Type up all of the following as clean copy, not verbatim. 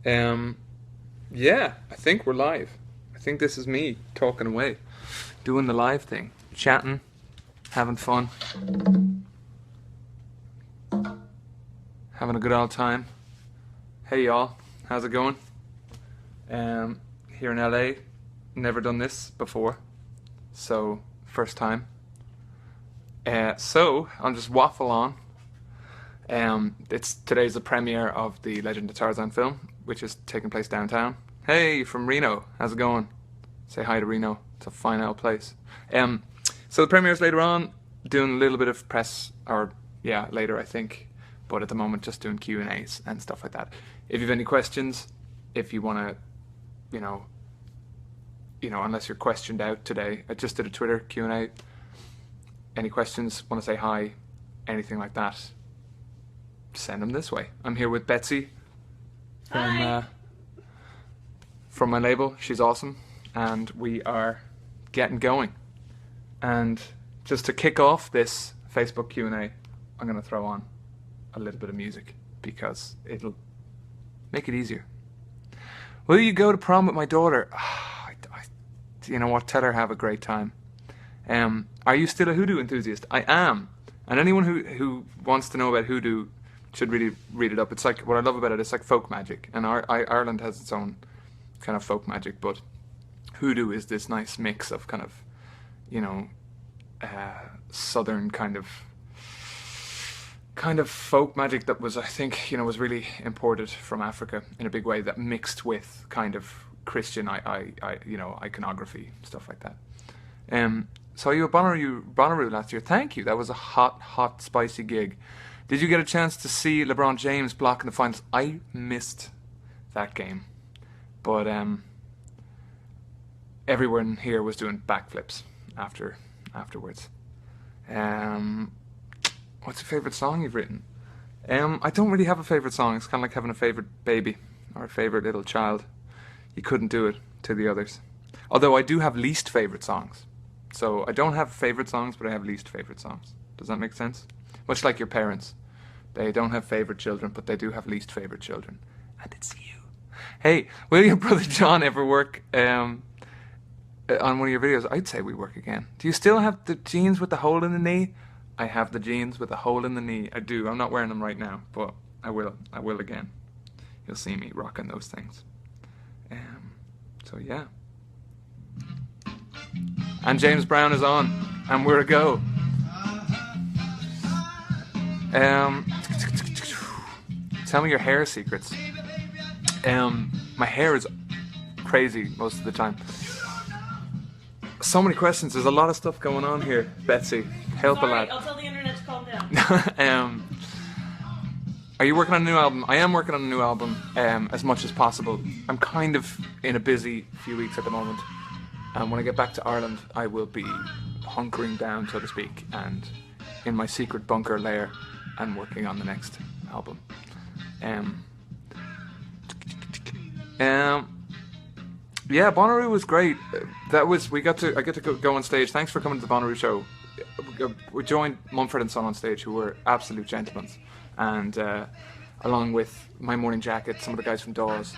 Um, yeah, I think we're live. I think this is me talking away, doing the live thing, chatting, having fun, having a good old time. Hey y'all, how's it going? Here in LA, never done this before, so first time. So I'll just waffle on. It's today's the premiere of the Legend of Tarzan film, which is taking place downtown. Hey, from Reno, how's it going? Say hi to Reno. It's a fine old place. Um, so the premiere's later on. Doing a little bit of press, or yeah, later I think. But at the moment, just doing Q and A's and stuff like that. If you have any questions, if you want to, you know, unless you're questioned out today, I just did a Twitter Q and A. Any questions? Want to say hi? Anything like that? Send them this way. I'm here with Betsy from from my label. She's awesome, and we are getting going. And just to kick off this Facebook Q&A, I'm going to throw on a little bit of music because it'll make it easier. Will you go to prom with my daughter? You know what? Tell her have a great time. Are you still a hoodoo enthusiast? I am. And anyone who wants to know about hoodoo should really read it up. It's like, what I love about it, it's like folk magic. And Ireland has its own kind of folk magic, but hoodoo is this nice mix of kind of, you know, southern kind of folk magic that was, I think, was really imported from Africa in a big way, that mixed with kind of Christian iconography, stuff like that. Saw you at Bonnaroo last year. Thank you. That was a hot, spicy gig. Did you get a chance to see LeBron James block in the finals? I missed that game, but everyone here was doing backflips afterwards. What's your favorite song you've written? I don't really have a favorite song. It's kind of like having a favorite baby or a favorite little child. You couldn't do it to the others. Although I do have least favorite songs. So I don't have favorite songs, but I have least favorite songs. Does that make sense? Much like your parents. They don't have favorite children, but they do have least favorite children. And it's you. Hey, will your brother John ever work on one of your videos? I'd say we work again. Do you still have the jeans with the hole in the knee? I have the jeans with the hole in the knee. I do. I'm not wearing them right now, but I will. I will again. You'll see me rocking those things. So yeah. And James Brown is on, and we're a go. Tell me your hair secrets. My hair is crazy most of the time. So many questions. There's a lot of stuff going on here. Betsy, help a lad. I'll tell the internet to calm down. Are you working on a new album? I am working on a new album as much as possible. I'm kind of in a busy few weeks at the moment. And when I get back to Ireland, I will be hunkering down, so to speak, and in my secret bunker lair and working on the next album. Yeah, Bonnaroo was great. I get to go on stage. Thanks for coming to the Bonnaroo show. We joined Mumford & Son on stage, who were absolute gentlemen, and along with My Morning Jacket, some of the guys from Dawes,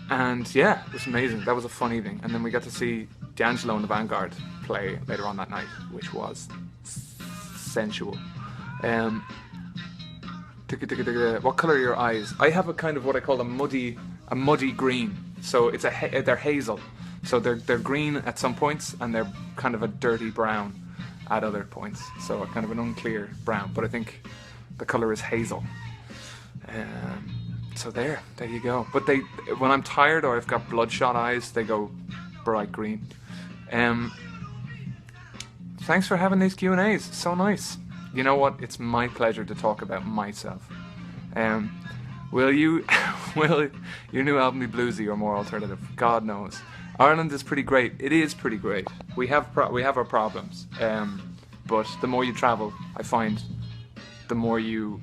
and yeah, it was amazing. That was a fun evening. And then we got to see D'Angelo and the Vanguard play later on that night, which was sensual. What color are your eyes? I have a kind of what I call a muddy green. So it's they're hazel. So they're green at some points, and they're kind of a dirty brown at other points. So a kind of an unclear brown. But I think the color is hazel. So there you go. But when I'm tired or I've got bloodshot eyes, they go bright green. Thanks for having these Q&As. So nice. You know what? It's my pleasure to talk about myself. Will your new album be bluesy or more alternative? God knows. Ireland is pretty great. It is pretty great. We have our problems. But the more you travel, I find the more you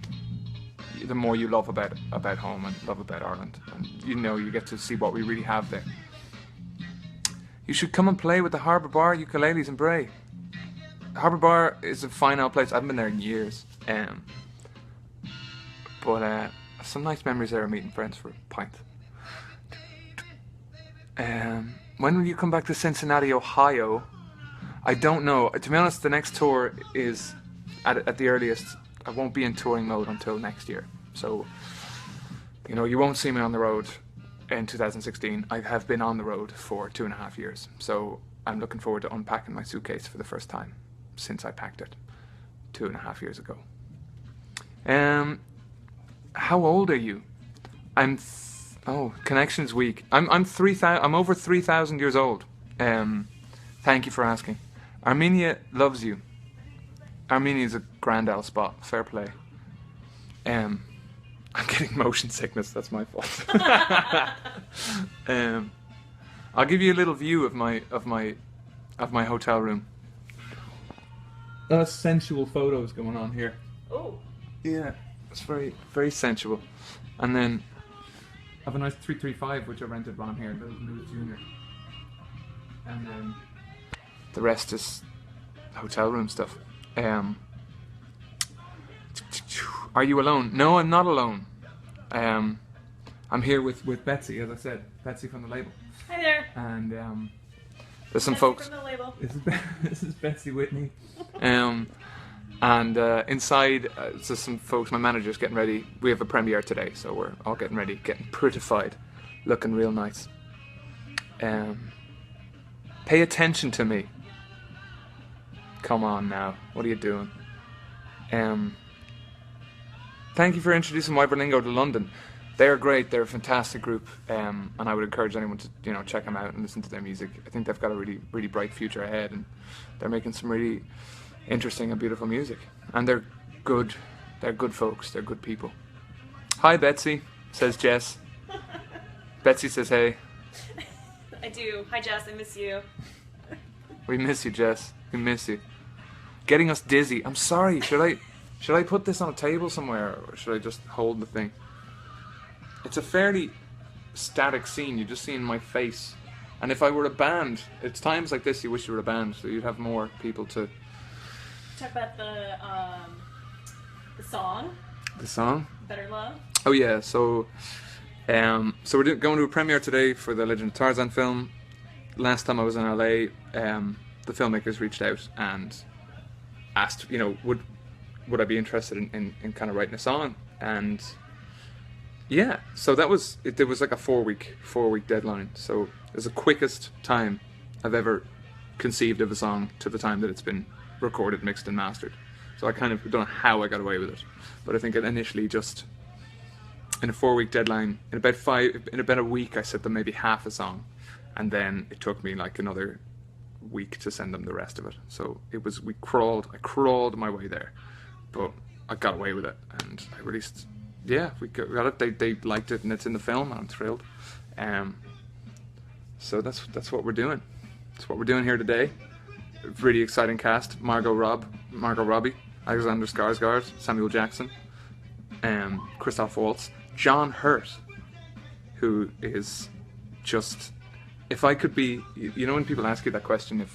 love about home and love about Ireland, and you get to see what we really have there. You should come and play with the Harbour Bar ukuleles in Bray. Harbour Bar is a fine old place. I haven't been there in years, but some nice memories there of meeting friends for a pint. When will you come back to Cincinnati, Ohio? I don't know. To be honest, the next tour is at the earliest. I won't be in touring mode until next year. So, you won't see me on the road in 2016. I have been on the road for 2.5 years. So I'm looking forward to unpacking my suitcase for the first time since I packed it 2.5 years ago. How old are you? Connection's weak. I'm 3,000. I'm over 3,000 years old. Thank you for asking. Armenia loves you. Armenia's a grand old spot. Fair play. I'm getting motion sickness. That's my fault. I'll give you a little view of my hotel room. That's sensual photos going on here. Oh. Yeah, it's very, very sensual. And then I have a nice 335 which I rented while I'm here, little Louis Jr. And then the rest is hotel room stuff. Are you alone? No, I'm not alone. I'm here with Betsy, as I said. Betsy from the label. Hi there. And there's some Betsy folks. from the label. This is Betsy Whitney. And inside, there's some folks. My manager's getting ready. We have a premiere today, so we're all getting ready, getting prettified, looking real nice. Pay attention to me. Come on now. What are you doing? Thank you for introducing Wyberlingo to London. They're great. They're a fantastic group, and I would encourage anyone to check them out and listen to their music. I think they've got a really, really bright future ahead, and they're making some really interesting and beautiful music. And they're good. They're good folks. They're good people. Hi, Betsy, says Jess. Betsy says hey. I do. Hi, Jess. I miss you. We miss you, Jess. We miss you. Getting us dizzy. I'm sorry. Should I put this on a table somewhere, or should I just hold the thing? It's a fairly static scene. You're just seeing my face. And if I were a band, it's times like this you wish you were a band, so you'd have more people to... Talk about the song. The song? Better Love. Oh yeah, so we're going to a premiere today for the Legend of Tarzan film. Last time I was in LA, the filmmakers reached out and asked, would I be interested in kind of writing a song? And yeah, so that was it. There was like a 4-week deadline. So it was the quickest time I've ever conceived of a song to the time that it's been recorded, mixed, and mastered. So I kind of don't know how I got away with it, but I think it initially just in a 4-week deadline, in about a week, I sent them maybe half a song, and then it took me like another week to send them the rest of it. So I crawled my way there, but I got away with it, and I released. Yeah, we got it. They liked it, and it's in the film, and I'm thrilled. So that's what we're doing. That's what we're doing here today. Really exciting cast: Margot Robbie, Alexander Skarsgård, Samuel Jackson, Christoph Waltz, John Hurt, who is just. If I could be, when people ask you that question,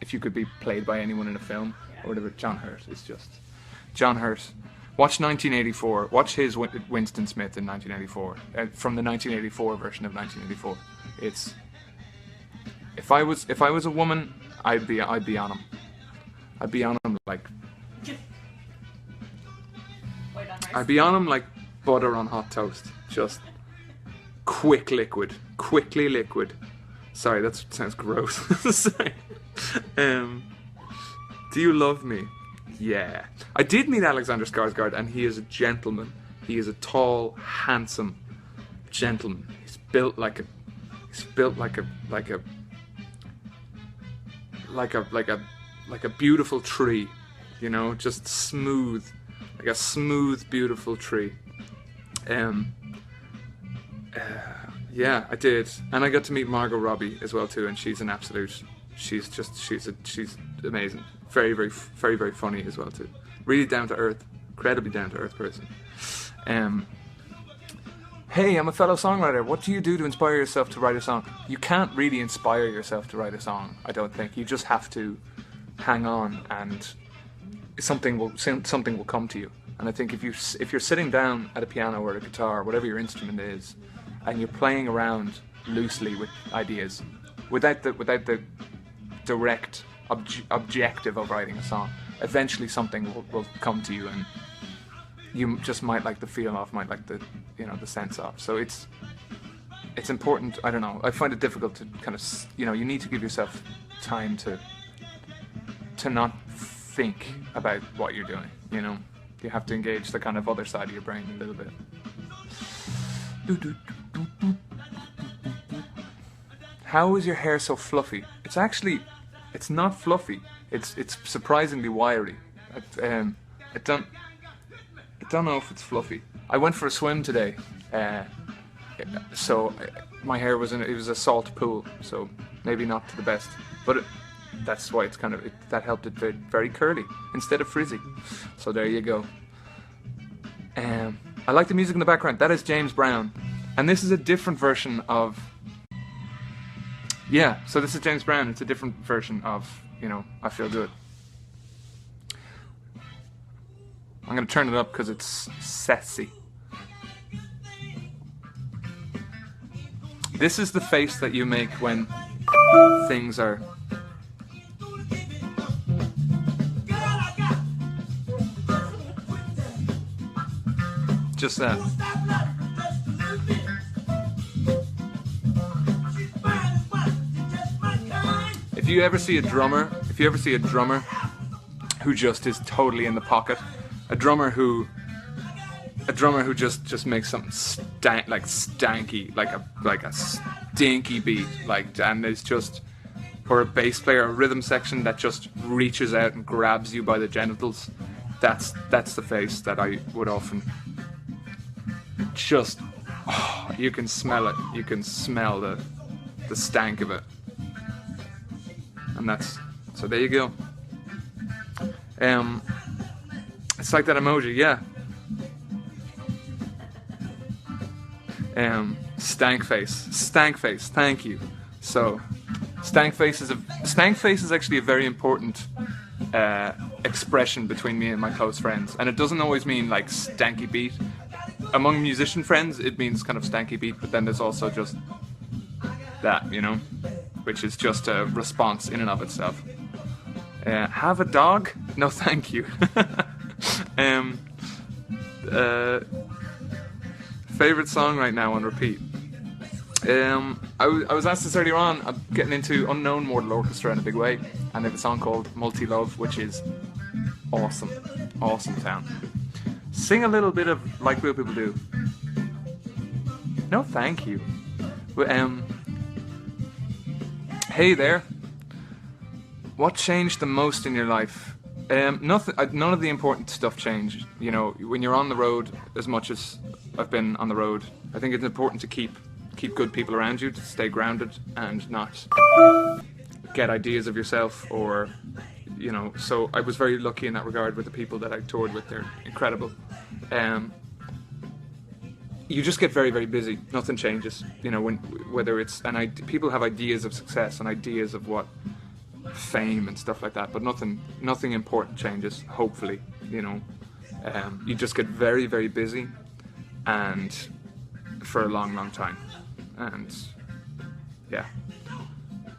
if you could be played by anyone in a film or whatever, John Hurt is just John Hurt. Watch 1984. Watch his Winston Smith in 1984 from the 1984 version of 1984. It's if I was a woman, I'd be on him. I'd be on him like I'd be on him like butter on hot toast. Just quickly liquid. Sorry, that sounds gross. Sorry. Do you love me? Yeah. I did meet Alexander Skarsgård, and he is a gentleman. He is a tall, handsome gentleman. He's built like a beautiful tree, just smooth, like a smooth, beautiful tree. Yeah, I did, and I got to meet Margot Robbie as well too, and she's an absolute. She's amazing. Very, very, very, very funny as well too. Really down to earth, incredibly down to earth person. Hey, I'm a fellow songwriter. What do you do to inspire yourself to write a song? You can't really inspire yourself to write a song, I don't think. You just have to hang on, and something will come to you. And I think if you're sitting down at a piano or a guitar, whatever your instrument is, and you're playing around loosely with ideas, without the direct objective of writing a song, eventually something will come to you, and you just might like the feel of, might like the the sense of. So it's important. I don't know. I find it difficult to kind of you need to give yourself time to not think about what you're doing. You have to engage the kind of other side of your brain a little bit. How is your hair so fluffy? It's not fluffy. It's surprisingly wiry. I don't know if it's fluffy. I went for a swim today, so my hair was it was a salt pool, so maybe not to the best, but that's why it's that helped it very, very curly instead of frizzy. So there you go. I like the music in the background. That is James Brown, and this is a different version of. Yeah, so this is James Brown. It's a different version of I Feel Good. I'm gonna turn it up because it's sassy. This is the face that you make when things are. Just that. If you ever see a drummer who just is totally in the pocket, a drummer who just makes something stanky, like a stinky beat, and is just, or a bass player, a rhythm section that just reaches out and grabs you by the genitals. That's the face that I would often just. Oh, you can smell it. You can smell the stank of it. And so there you go. It's like that emoji, yeah. Stank face, thank you. So, stank face is actually a very important expression between me and my close friends, and it doesn't always mean like stanky beat. Among musician friends, it means kind of stanky beat, but then there's also just that, which is just a response in and of itself. Have a dog? No, thank you. Favorite song right now on repeat? I was asked this earlier on. I'm getting into Unknown Mortal Orchestra in a big way, and they have a song called Multi-Love, which is awesome. Awesome town. Sing a little bit of Like Real People Do. No, thank you. Hey there. What changed the most in your life? Nothing. None of the important stuff changed. When you're on the road, as much as I've been on the road, I think it's important to keep good people around you, to stay grounded and not get ideas of yourself or. So I was very lucky in that regard with the people that I toured with. They're incredible. You just get very, very busy. Nothing changes. Whether it's people have ideas of success and ideas of what fame and stuff like that, but nothing important changes. Hopefully, you just get very, very busy, and for a long, long time, and yeah.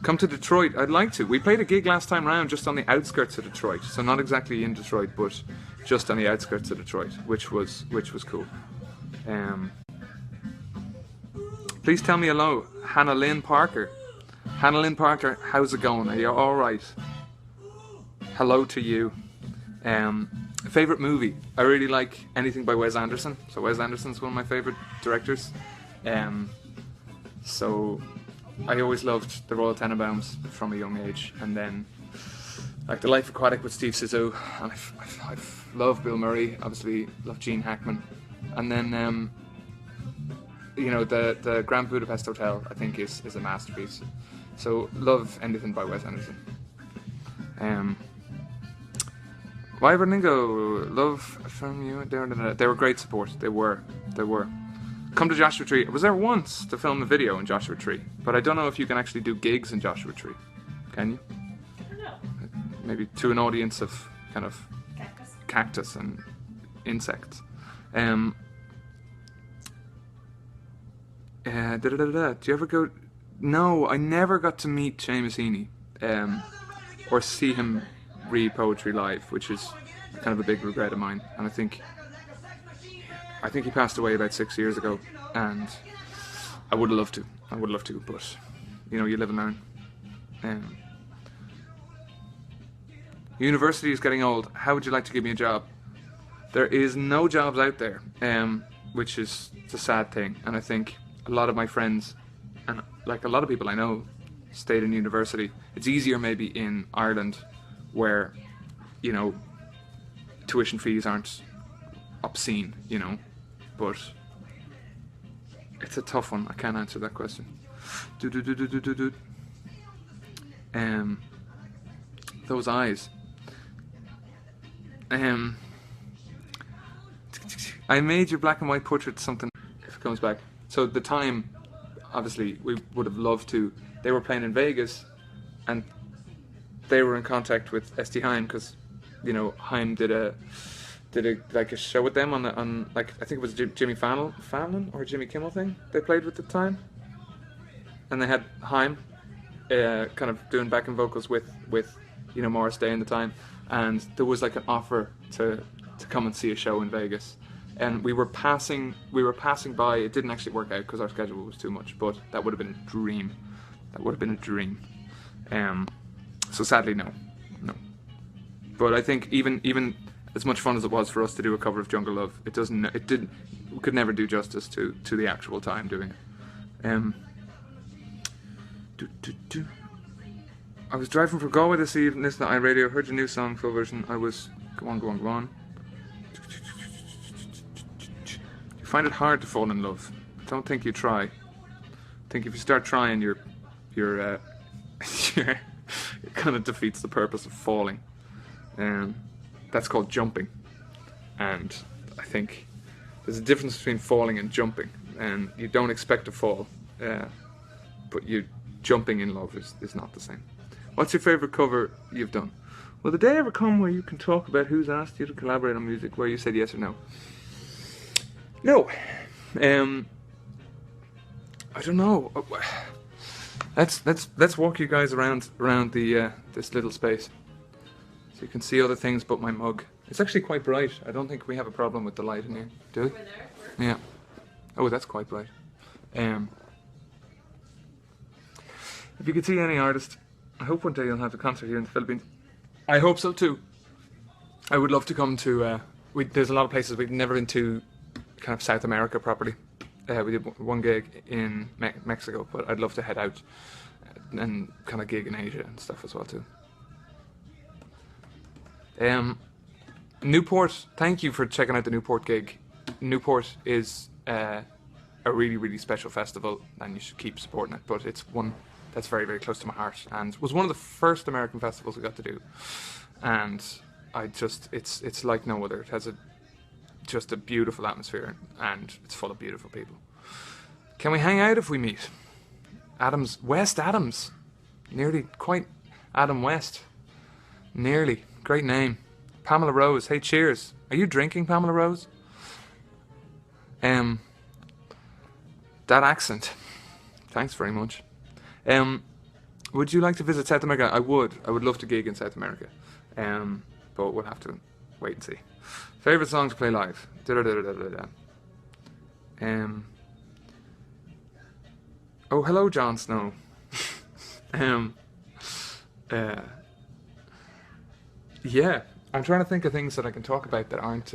Come to Detroit. I'd like to. We played a gig last time round just on the outskirts of Detroit, so not exactly in Detroit, but just on the outskirts of Detroit, which was cool. Please tell me hello, Hannah Lynn Parker. Hannah Lynn Parker, how's it going? Are you all right? Hello to you. Favorite movie? I really like anything by Wes Anderson. So Wes Anderson's one of my favorite directors. So I always loved The Royal Tenenbaums from a young age, and then like The Life Aquatic with Steve Zissou, and I love Bill Murray, obviously love Gene Hackman, and then the Grand Budapest Hotel I think is a masterpiece. So love anything by Wes Anderson. Wyverningo, love from you. They were great support. They were. Come to Joshua Tree. I was there once to film a video in Joshua Tree, but I don't know if you can actually do gigs in Joshua Tree. Can you? I don't know. Maybe to an audience of kind of cactus and insects. Do you ever go? No, I never got to meet Seamus Heaney, or see him read poetry live, which is kind of a big regret of mine. And I think he passed away about 6 years ago, and I would love to. But you know, you live and learn. University is getting old. How would you like to give me a job? There is no jobs out there, which is a sad thing. And I think a lot of my friends, and like a lot of people I know, stayed in university. It's easier maybe in Ireland, where, you know, tuition fees aren't obscene, you know, but it's a tough one. I can't answer that question. Those eyes. I made your black and white portrait something if it comes back. So the time, obviously, we would have loved to. They were playing in Vegas, and they were in contact with ST Heim because, you know, Heim did a like a show with them on like, I think it was Jimmy Fallon or Jimmy Kimmel thing they played with at the time, and they had Heim kind of doing backing vocals with you know, Morris Day in the time, and there was like an offer to come and see a show in Vegas, and we were passing by. It didn't actually work out because our schedule was too much, but that would have been a dream. So sadly, no. But I think even as much fun as it was for us to do a cover of Jungle Love, we could never do justice to the actual time doing it. I was driving from Galway this evening, listening to iRadio, heard your new song, full version. I was... Go on. You find it hard to fall in love. Don't think you try. I think if you start trying, it kind of defeats the purpose of falling. That's called jumping. And I think there's a difference between falling and jumping. And you don't expect to fall, but jumping in love is not the same. What's your favourite cover you've done? Will the day ever come where you can talk about who's asked you to collaborate on music, where you said yes or no? No. I don't know. Let's walk you guys around the this little space, so you can see other things but my mug. It's actually quite bright. I don't think we have a problem with the light in here, do we? Over there. Yeah. Oh, that's quite bright. If you could see any artist, I hope one day you'll have a concert here in the Philippines. I hope so too. I would love to come to. There's a lot of places we've never been to, kind of South America properly. We did one gig in Mexico, but I'd love to head out and kind of gig in Asia and stuff as well too. Newport, thank you for checking out the Newport gig. Newport is a really, really special festival, and you should keep supporting it. But it's one that's very, very close to my heart, and was one of the first American festivals we got to do. And it's like no other. It has just a beautiful atmosphere, and it's full of beautiful people. Can we hang out if we meet? West Adams, nearly quite Adam West, nearly. Great name. Pamela Rose. Hey, cheers. Are you drinking, Pamela Rose? That accent. Thanks very much. Would you like to visit South America? I would love to gig in South America. But we'll have to wait and see. Favorite song to play live? Oh, hello, Jon Snow. Yeah, I'm trying to think of things that I can talk about that aren't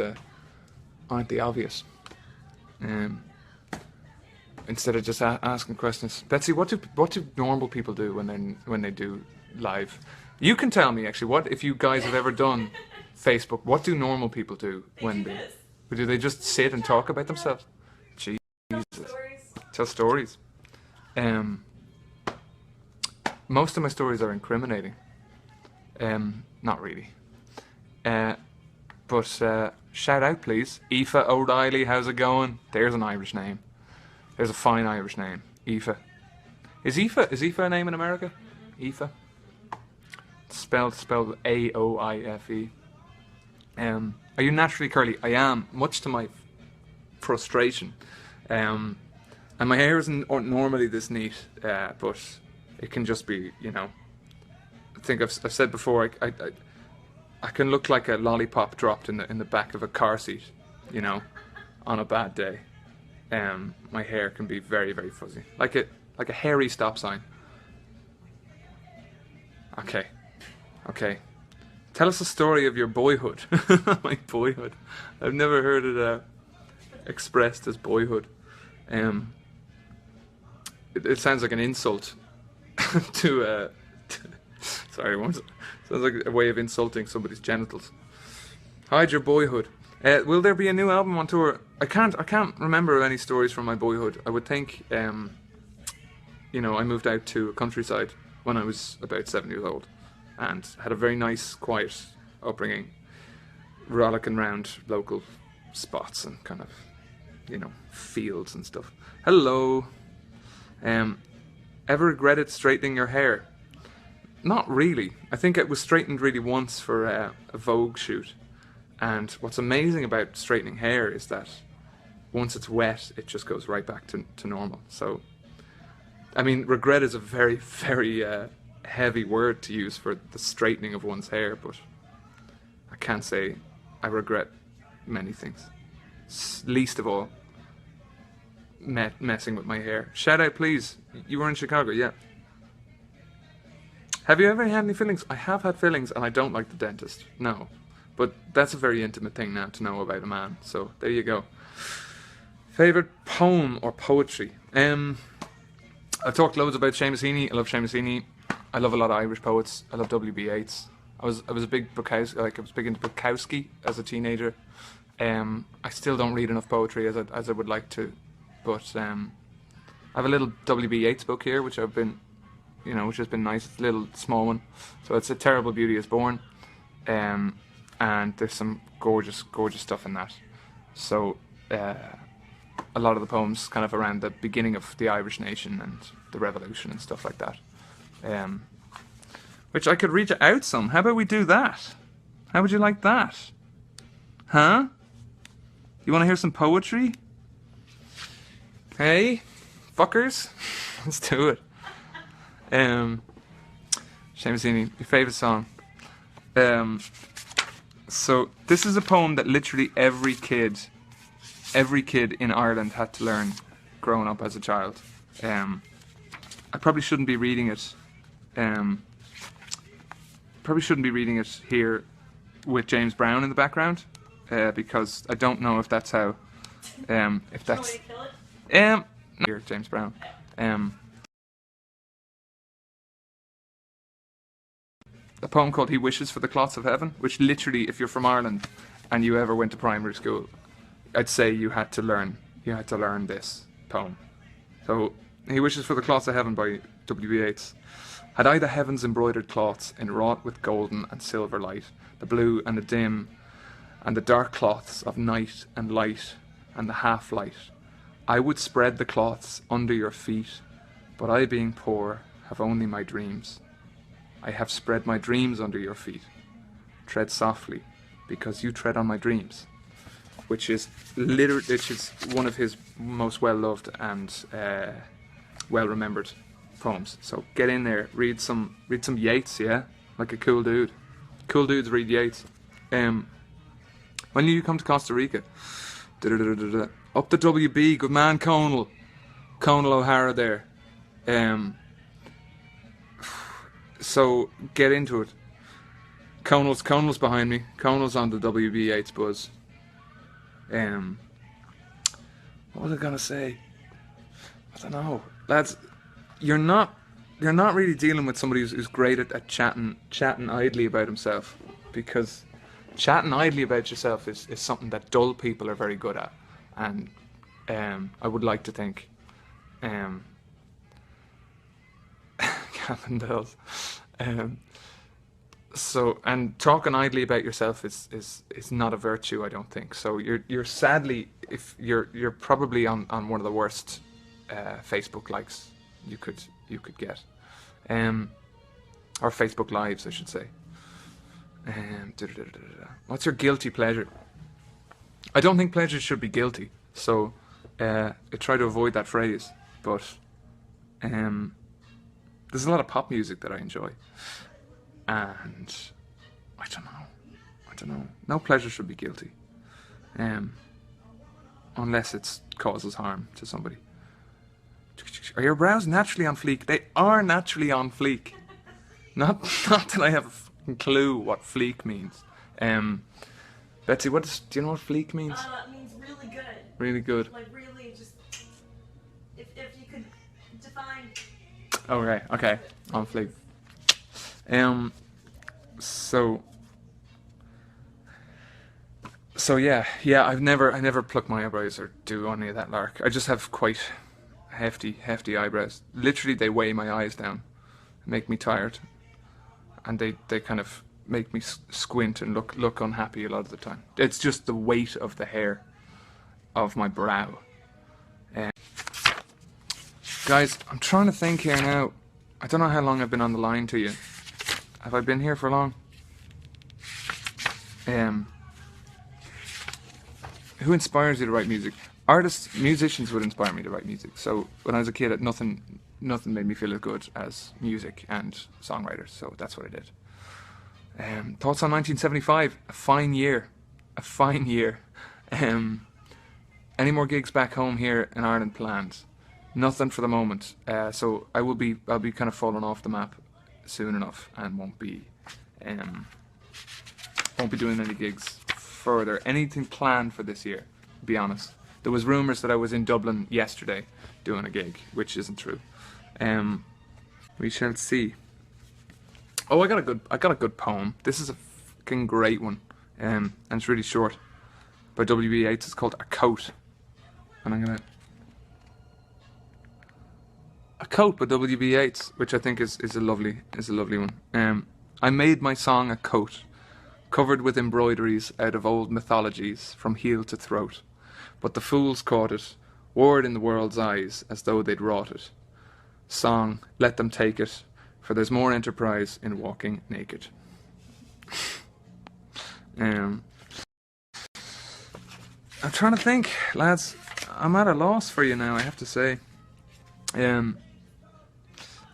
the obvious. Instead of just asking questions. Betsy, what do normal people do when they do live? You can tell me actually. What if you guys have ever done Facebook? What do normal people do when do they just sit and talk about themselves? Jesus. Tell stories. Most of my stories are incriminating. Not really. But shout out, please. Aoife O'Reilly, how's it going? There's an Irish name. There's a fine Irish name. Aoife. Is Aoife a name in America? Aoife. Spelled Aoife. Are you naturally curly? I am, much to my frustration. And my hair isn't normally this neat, but it can just be, you know. I think I've said before, I can look like a lollipop dropped in the back of a car seat, you know, on a bad day. My hair can be very, very fuzzy, like a hairy stop sign. Okay. Tell us a story of your boyhood. My boyhood. I've never heard it expressed as boyhood. It sounds like an insult to. Sorry, sounds like a way of insulting somebody's genitals. Hide your boyhood. Will there be a new album on tour? I can't remember any stories from my boyhood. I would think, you know, I moved out to a countryside when I was about 7 years old, and had a very nice, quiet upbringing, rollicking around local spots and kind of, you know, fields and stuff. Hello. Ever regretted straightening your hair? Not really. I think it was straightened really once for a Vogue shoot. And what's amazing about straightening hair is that once it's wet, it just goes right back to normal. So, I mean, regret is a very, very heavy word to use for the straightening of one's hair, but I can't say I regret many things. Least of all, messing with my hair. Shout out, please. You were in Chicago, yeah. Have you ever had any fillings? I have had fillings, and I don't like the dentist. No. But that's a very intimate thing now to know about a man. So, there you go. Favourite poem or poetry? I've talked loads about Seamus Heaney. I love Seamus Heaney. I love a lot of Irish poets. I love W.B. Yeats. I was a big Bukowski, I was big into Bukowski as a teenager. I still don't read enough poetry as I would like to, but I have a little W.B. Yeats book here, which I've been, you know, which has been nice. It's a little small one, so it's A Terrible Beauty Is Born, and there's some gorgeous stuff in that. So a lot of the poems kind of around the beginning of the Irish nation and the revolution and stuff like that. Which I could read you out some. How about we do that? How would you like that? Huh? You want to hear some poetry? Hey, fuckers. Let's do it. Seamus Heaney, your favourite song. So this is a poem that literally every kid in Ireland had to learn growing up as a child. I probably shouldn't be reading it. Probably shouldn't be reading it here with James Brown in the background, because I don't know if that's how. If that's. Here, James Brown. A poem called "He Wishes for the Clots of Heaven," which literally, if you're from Ireland and you ever went to primary school, I'd say you had to learn this poem. So, "He Wishes for the Clots of Heaven" by W.B. Yeats. Had I the heavens embroidered cloths, enwrought with golden and silver light, the blue and the dim, and the dark cloths of night and light, and the half-light, I would spread the cloths under your feet, but I, being poor, have only my dreams. I have spread my dreams under your feet. Tread softly, because you tread on my dreams. Which is one of his most well-loved and well-remembered poems. So get in there, read some Yeats, yeah? Like a cool dude. Cool dudes read Yeats. When you come to Costa Rica, up the WB, good man Conal O'Hara there. So get into it. Conal's behind me. Conal's on the WB Yeats buzz. What was I gonna say? I don't know, lads. You're not really dealing with somebody who's great at chatting idly about himself, because chatting idly about yourself is something that dull people are very good at, and I would like to think Captain does. So, and talking idly about yourself is not a virtue, I don't think. So you're sadly, if you're probably on one of the worst Facebook likes you could get, or Facebook lives, I should say. What's your guilty pleasure? I don't think pleasure should be guilty, so I try to avoid that phrase. But there's a lot of pop music that I enjoy, and I don't know. I don't know. No pleasure should be guilty, unless it causes harm to somebody. Are your brows naturally on fleek? They are naturally on fleek. Not that I have a fucking clue what fleek means. Betsy, do you know what fleek means? It means really good. Really good. Like really just, if you could define. Okay, on fleek. So yeah, I never pluck my eyebrows or do any of that lark. I just have quite hefty eyebrows. Literally, they weigh my eyes down, make me tired, and they kind of make me squint and look unhappy a lot of the time. It's just the weight of the hair of my brow. Guys, I'm trying to think here now. I don't know how long I've been on the line to you. Have I been here for long? Who inspires you to write music? Musicians would inspire me to write music. So when I was a kid, nothing made me feel as good as music and songwriters. So that's what I did. Thoughts on 1975? A fine year. Any more gigs back home here in Ireland planned? Nothing for the moment. So I'll be kind of falling off the map soon enough, and won't be doing any gigs further. Anything planned for this year, to be honest. There was rumours that I was in Dublin yesterday doing a gig, which isn't true. We shall see. Oh, I got a good poem. This is a fucking great one, and it's really short. By W.B. Yeats. It's called A Coat, and I'm gonna. A Coat by W.B. Yeats, which I think is a lovely one. I made my song a coat, covered with embroideries out of old mythologies from heel to throat. But the fools caught it, wore it in the world's eyes as though they'd wrought it. Song, let them take it, for there's more enterprise in walking naked. I'm trying to think, lads. I'm at a loss for you now, I have to say.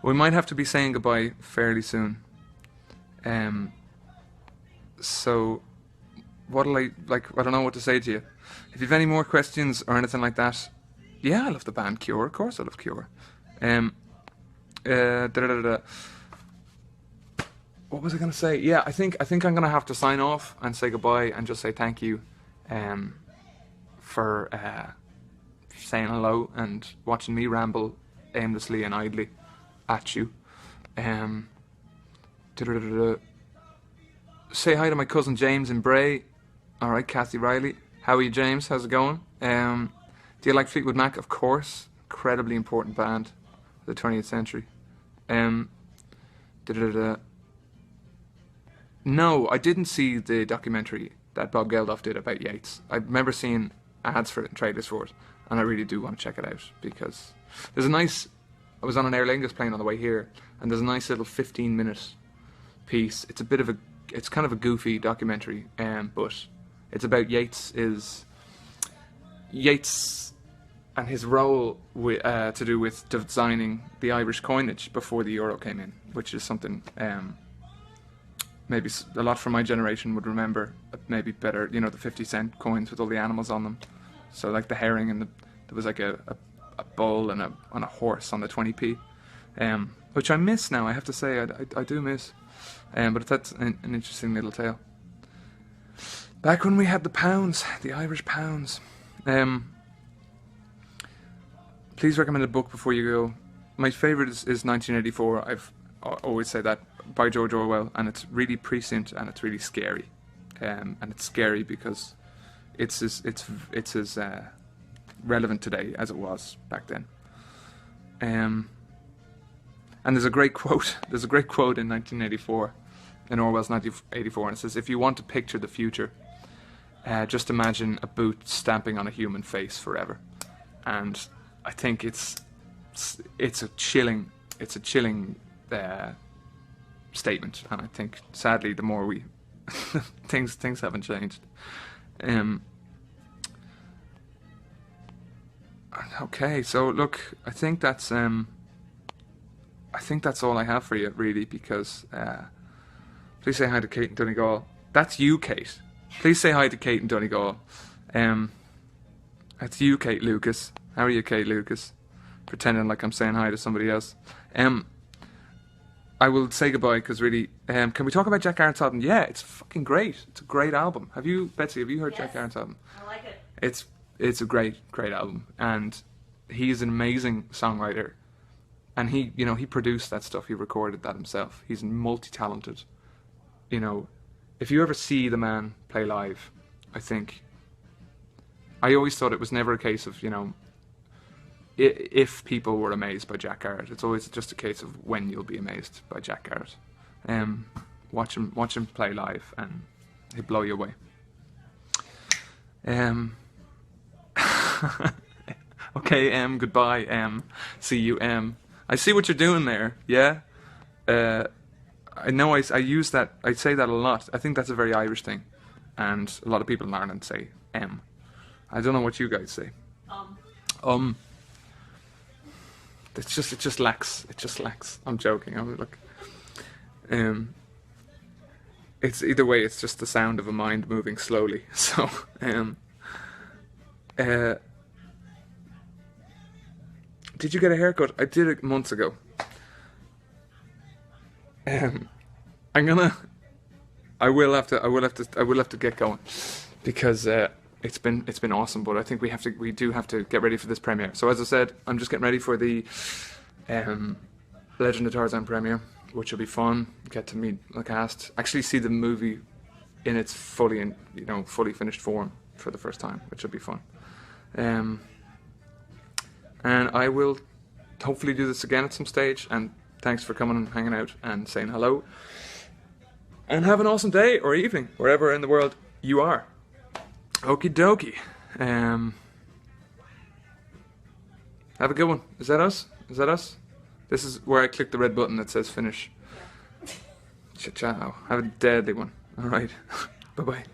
We might have to be saying goodbye fairly soon. So, what'll I don't know what to say to you. If you've any more questions or anything like that, yeah, I love the band Cure. Of course, I love Cure. What was I gonna say? Yeah, I think I'm gonna have to sign off and say goodbye and just say thank you, for saying hello and watching me ramble aimlessly and idly at you. Say hi to my cousin James in Bray. Alright, Kathy Riley. How are you, James? How's it going? Do you like Fleetwood Mac? Of course. Incredibly important band of the 20th century. No, I didn't see the documentary that Bob Geldof did about Yeats. I remember seeing ads for it and trailers for it, and I really do want to check it out, because there's a nice... I was on an Aer Lingus plane on the way here, and there's a nice little 15-minute piece. It's kind of a goofy documentary, but it's about Yeats and his role to do with designing the Irish coinage before the euro came in, which is something maybe a lot from my generation would remember. Maybe better, the 50-cent coins with all the animals on them. So like the herring, and there was like a bull and a horse on the 20p, which I miss now. I have to say, I do miss. But that's an interesting little tale. Back when we had the pounds, the Irish pounds. Please recommend a book before you go. My favourite is 1984. I've always said that, by George Orwell, and it's really prescient and it's really scary. And it's scary because it's as relevant today as it was back then. And there's a great quote. There's a great quote in 1984, in Orwell's 1984, and it says, "If you want to picture the future, just imagine a boot stamping on a human face forever." And I think it's a chilling statement, and I think sadly the more we things haven't changed. Okay, so look, I think that's all I have for you, really, because please say hi to Kate in Donegal. That's you, Kate. Please say hi to Kate in Donegal. That's you, Kate Lucas. How are you, Kate Lucas? Pretending like I'm saying hi to somebody else. I will say goodbye because really, can we talk about Jack Arnett's album? Yeah, it's fucking great. It's a great album. Betsy, have you heard Jack Arnett's album? I like it. It's a great album, and he's an amazing songwriter, and he produced that stuff. He recorded that himself. He's multi-talented. You know, if you ever see the man play live, I always thought it was never a case of, if people were amazed by Jack Arnett. It's always just a case of when you'll be amazed by Jack Arnett. Watch him play live, and he'll blow you away. Okay, goodbye, see you, I see what you're doing there, yeah? I know I use that, I say that a lot. I think that's a very Irish thing, and a lot of people in Ireland say I don't know what you guys say. It just lacks. I'm joking. It's either way. It's just the sound of a mind moving slowly. So, did you get a haircut? I did it months ago. I will have to get going because it's been awesome. But I think we do have to get ready for this premiere. So as I said, I'm just getting ready for the Legend of Tarzan premiere, which will be fun. Get to meet the cast, actually see the movie in its fully finished form for the first time, which will be fun. And I will hopefully do this again at some stage. And thanks for coming and hanging out and saying hello. And have an awesome day or evening, wherever in the world you are. Okie dokie. Have a good one. Is that us? This is where I click the red button that says finish. Ciao. Have a deadly one. Alright. Bye-bye.